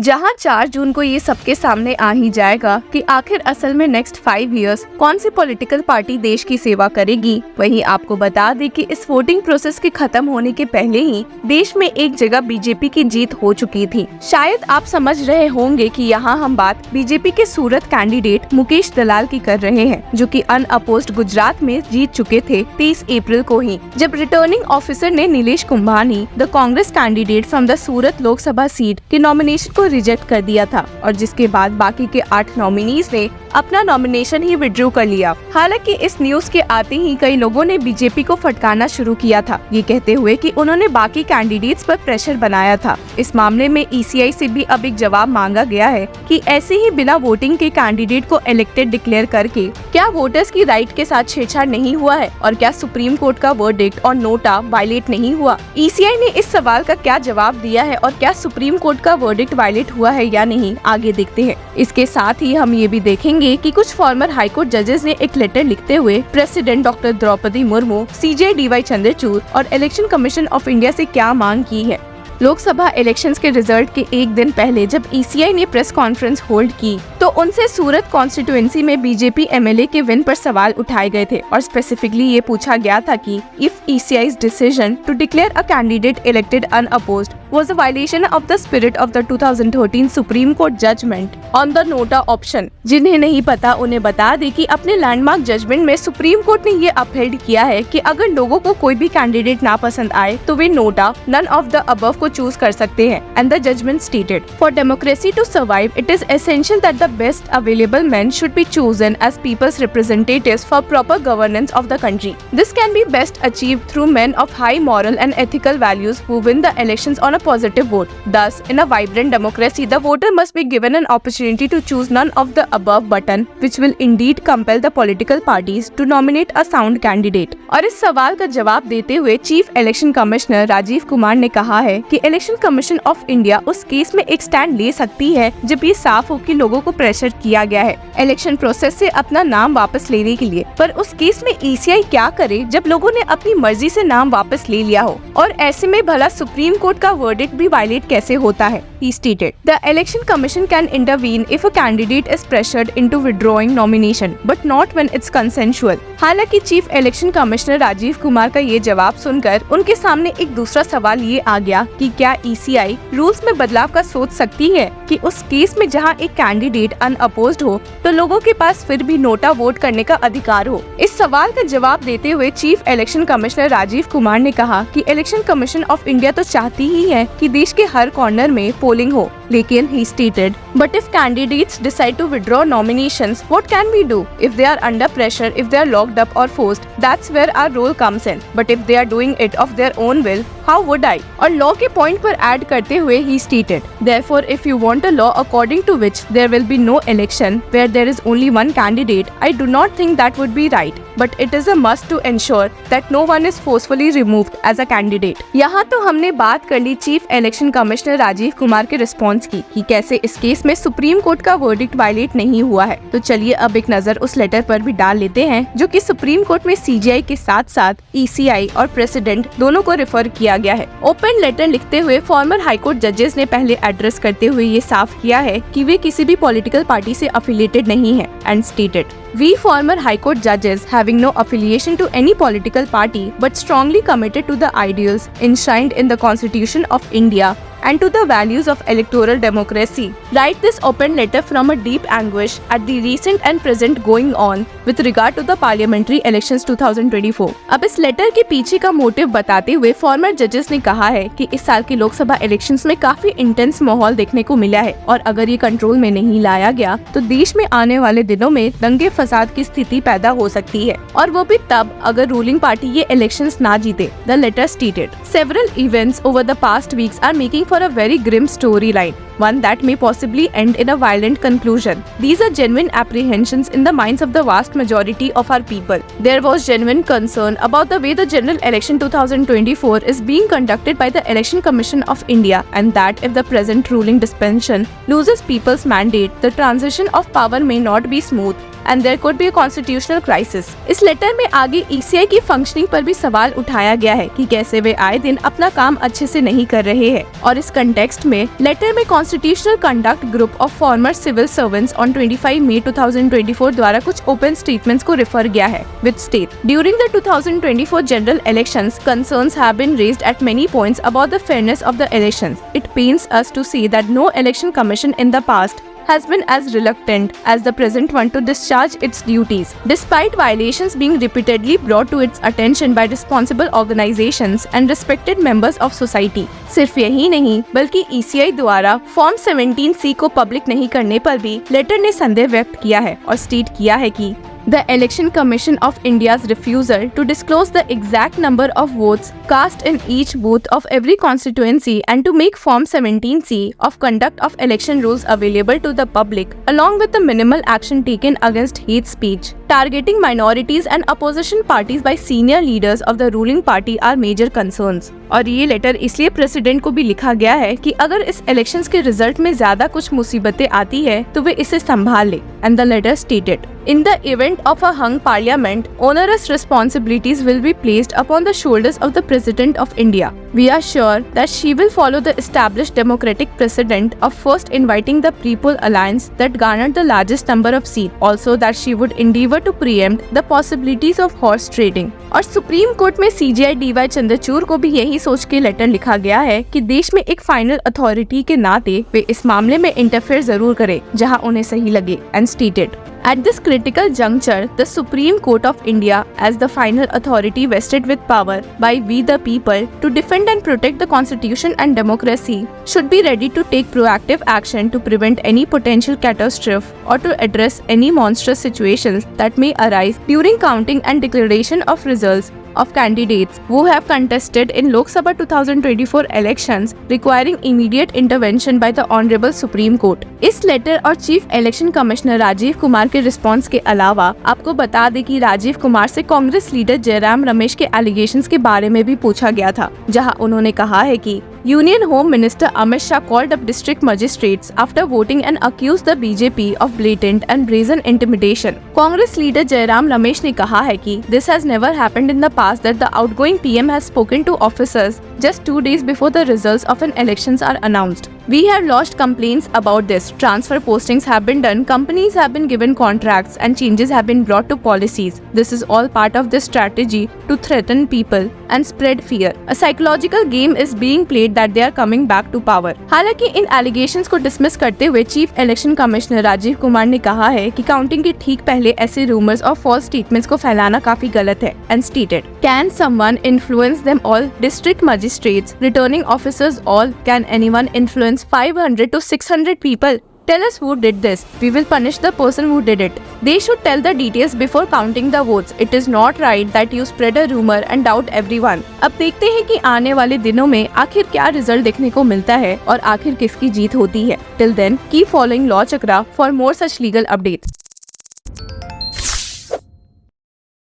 जहां 4 जून को ये सबके सामने आ ही जाएगा कि आखिर असल में नेक्स्ट 5 इयर्स कौन सी पॉलिटिकल पार्टी देश की सेवा करेगी। वहीं आपको बता दें कि इस वोटिंग प्रोसेस के खत्म होने के पहले ही देश में एक जगह बीजेपी की जीत हो चुकी थी। शायद आप समझ रहे होंगे कि यहाँ हम बात बीजेपी के सूरत कैंडिडेट मुकेश दलाल की कर रहे हैं, जो कि अनअपोज्ड गुजरात में जीत चुके थे 23 अप्रैल को ही, जब रिटर्निंग ऑफिसर ने Nilesh Kumbhani the Congress candidate from the Surat Lok Sabha seat के नॉमिनेशन को रिजेक्ट कर दिया था और जिसके बाद बाकी के 8 नॉमिनीज ने अपना नॉमिनेशन ही विड्रॉ कर लिया। हालांकि इस न्यूज के आते ही कई लोगों ने बीजेपी को फटकारना शुरू किया था, ये कहते हुए कि उन्होंने बाकी कैंडिडेट्स पर प्रेशर बनाया था। इस मामले में ईसीआई से भी अब एक जवाब मांगा गया है कि ऐसे ही बिना वोटिंग के कैंडिडेट को इलेक्टेड डिक्लेयर करके क्या वोटर्स की राइट के साथ छेड़छाड़ नहीं हुआ है और क्या सुप्रीम कोर्ट का वर्डिक्ट और नोटा वायलेट नहीं हुआ। ईसीआई ने इस सवाल का क्या जवाब दिया है और क्या सुप्रीम कोर्ट का वर्डिक्ट वायलेट हुआ है या नहीं, आगे देखते हैं। इसके साथ ही हम ये भी देखेंगे कि कुछ फॉर्मर हाईकोर्ट जजेस ने एक लेटर लिखते हुए प्रेसिडेंट डॉक्टर द्रौपदी मुर्मू, सीजे डीवाई चंद्रचूड़ और इलेक्शन कमीशन ऑफ इंडिया से क्या मांग की है। लोकसभा इलेक्शंस के रिजल्ट के एक दिन पहले जब ईसीआई ने प्रेस कॉन्फ्रेंस होल्ड की तो उनसे सूरत कॉन्स्टिट्यूएंसी में बीजेपी एमएलए के विन पर सवाल उठाए गए थे और स्पेसिफिकली ये पूछा गया था कि if ECI's decision to declare a candidate elected unopposed was a violation of the spirit of the 2013 Supreme Court judgment on the nota option। जिन्हें नहीं पता उन्हें बता दे कि अपने लैंडमार्क जजमेंट में सुप्रीम कोर्ट ने ये अपहेल्ड किया है कि अगर लोगों को कोई भी कैंडिडेट ना पसंद आए तो वे NOTA none of the above को चूज कर सकते हैं। And the judgment stated for democracy to survive it is essential that the best available men should be chosen as people's representatives for proper governance of the country। This can be best achieved through men of high moral and ethical values who win the elections on a positive vote। Thus, in a vibrant democracy, the voter must be given an opportunity to choose none of the above button, which will indeed compel the political parties to nominate a sound candidate। और इस सवाल का जवाब देते हुए chief election commissioner Rajiv Kumar ने कहा है कि इलेक्शन कमीशन ऑफ इंडिया उस केस में एक स्टैंड ले सकती है जब ये साफ हो कि लोगों को प्रेशर किया गया है इलेक्शन प्रोसेस से अपना नाम वापस लेने के लिए। पर उस केस में ईसीआई क्या करे जब लोगों ने अपनी मर्जी से नाम वापस ले लिया हो, और ऐसे में भला सुप्रीम कोर्ट का वर्डिक्ट भी वायलेट कैसे होता है। He stated, the election commission can intervene if a candidate is pressured into withdrawing nomination, but not when it's consensual। हालांकि chief election commissioner Rajiv Kumar का ये जवाब सुनकर उनके सामने एक दूसरा सवाल ये आ गया कि क्या ईसीआई रूल्स में बदलाव का सोच सकती है कि उस केस में जहां एक कैंडिडेट अनअपोज्ड हो तो लोगों के पास फिर भी नोटा वोट करने का अधिकार हो। इस सवाल का जवाब देते हुए chief election commissioner Rajiv Kumar ने कहा कि इलेक्शन कमीशन ऑफ इंडिया तो चाहती ही है कि देश के हर कॉर्नर में पोलिंग हो, लेकिन he stated, but if candidates decide to withdraw nominations, what can we do? If they are under pressure, if they are locked up or forced, that's where our role comes in। But if they are doing it of their own will, how would I? और law के point पर add करते हुए he stated, therefore if you want a law according to which there will be no election where there is only one candidate, I do not think that would be right, but it is a must to ensure that no one is forcefully removed as a candidate। यहाँ तो हमने बात कर ली chief election commissioner Rajiv Kumar के response की कि कैसे इस केस में सुप्रीम कोर्ट का वर्डिक्ट वायलेट नहीं हुआ है। तो चलिए अब एक नजर उस लेटर पर भी डाल लेते हैं जो कि सुप्रीम कोर्ट में सीजीआई के साथ साथ ईसीआई और प्रेसिडेंट दोनों को रेफर किया गया है। ओपन लेटर लिखते हुए फॉर्मर हाईकोर्ट जजेस ने पहले एड्रेस करते हुए ये साफ किया है कि वे किसी भी पॉलिटिकल पार्टी से अफिलिएटेड नहीं है and stated, We former High Court judges having no affiliation to any political party but strongly committed to the ideals enshrined in the Constitution of India and to the values of electoral democracy, write this open letter from a deep anguish at the recent and present going on with regard to the parliamentary elections 2024। अब इस letter के पीछे का motive बताते हुए farmer जजेस ने कहा है कि इस साल की लोकसभा इलेक्शंस में काफी इंटेंस माहौल देखने को मिला है और अगर ये कंट्रोल में नहीं लाया गया तो देश में आने वाले दिनों में दंगे फसाद की स्थिति पैदा हो सकती है, और वो भी तब अगर रूलिंग पार्टी ये इलेक्शंस ना जीते। The letter stated, several events over the past weeks are making for a very grim storyline, one that may possibly end in a violent conclusion। These are genuine apprehensions in the minds of the vast majority of our people। There was genuine concern about the way the general election 2024 is being conducted by the Election Commission of India, and that if the present ruling dispensation loses people's mandate, the transition of power may not be smooth and there could be a constitutional crisis. इस letter में आगे ECI की functioning पर भी सवाल उठाया गया है कि कैसे वे आए दिन अपना काम अच्छे से नहीं कर रहे हैं। और इस कंटेक्स्ट में लेटर में Constitutional Conduct Group of former civil servants on 25 May 2024 द्वारा कुछ ओपन स्टेटमेंट्स को रेफर किया है with state during the 2024 general elections concerns have been raised at many points about the fairness of the elections. It pains us to see that no election commission in the past has been as reluctant as the present one to discharge its duties, despite violations being repeatedly brought to its attention by responsible organizations and respected members of society. सिर्फ यही नहीं बल्कि ECI द्वारा form 17C को public नहीं करने पर भी लेटर ने संदेह व्यक्त किया है और स्टेट किया है कि The Election Commission of India's refusal to disclose the exact number of votes cast in each booth of every constituency and to make Form 17C of conduct of election rules available to the public, along with the minimal action taken against hate speech, targeting minorities and opposition parties by senior leaders of the ruling party are major concerns. और ये letter इसलिए president को भी लिखा गया है कि अगर इस इलेक्शंस के रिजल्ट में ज्यादा कुछ मुसीबतें आती है तो वे इसे संभाल ले। And the letter stated, in the event of a hung parliament, onerous responsibilities will be placed upon the shoulders of the President of India. We are sure that she will follow the established democratic precedent of first inviting the pre-poll alliance that garnered the largest number of seats. Also that she would endeavour to preempt the possibilities of horse trading. और supreme court में CJI DY Chandrachud को भी यही सोच के letter लिखा गया है कि देश में एक फाइनल अथॉरिटी के नाते वे इस मामले में इंटरफेयर जरूर करें जहां उन्हें सही लगे and stated, at this critical juncture, the Supreme Court of India, as the final authority vested with power by we the people to defend and protect the Constitution and democracy, should be ready to take proactive action to prevent any potential catastrophe or to address any monstrous situations that may arise during counting and declaration of results of candidates who have contested in Lok Sabha 2024 elections requiring immediate intervention by the Honorable Supreme Court. इस letter और chief election commissioner Rajiv Kumar के response के अलावा आपको बता दें कि राजीव कुमार से कांग्रेस लीडर जयराम रमेश के एलिगेशंस के बारे में भी पूछा गया था, जहां उन्होंने कहा है कि Union Home Minister Amit Shah called up district magistrates after voting and accused the BJP of blatant and brazen intimidation. Congress leader Jairam Ramesh ने कहा है कि this has never happened in the past that the outgoing PM has spoken to officers just 2 days before the results of an elections are announced. We have lodged complaints about this. Transfer postings have been done, companies have been given contracts and changes have been brought to policies. This is all part of this strategy to threaten people and spread fear. A psychological game is being played that they are coming back to power. हालांकि इन allegations को dismiss करते हुए chief election commissioner Rajiv Kumar ने कहा है कि counting के ठीक पहले ऐसे रूमर्स और फॉल्स स्टेटमेंट्स को फैलाना काफी गलत है and stated, can someone influence them all? District magistrates, returning officers all, can anyone influence 500 to 600 people? Tell us who did this. We will punish the person who did it. They should tell the details before counting the votes. It is not right that you spread a rumor and doubt everyone. अब देखते हैं कि आने वाले दिनों में आखिर क्या रिजल्ट देखने को मिलता है और आखिर किसकी जीत होती है. Till then, keep following Law Chakra for more such legal updates.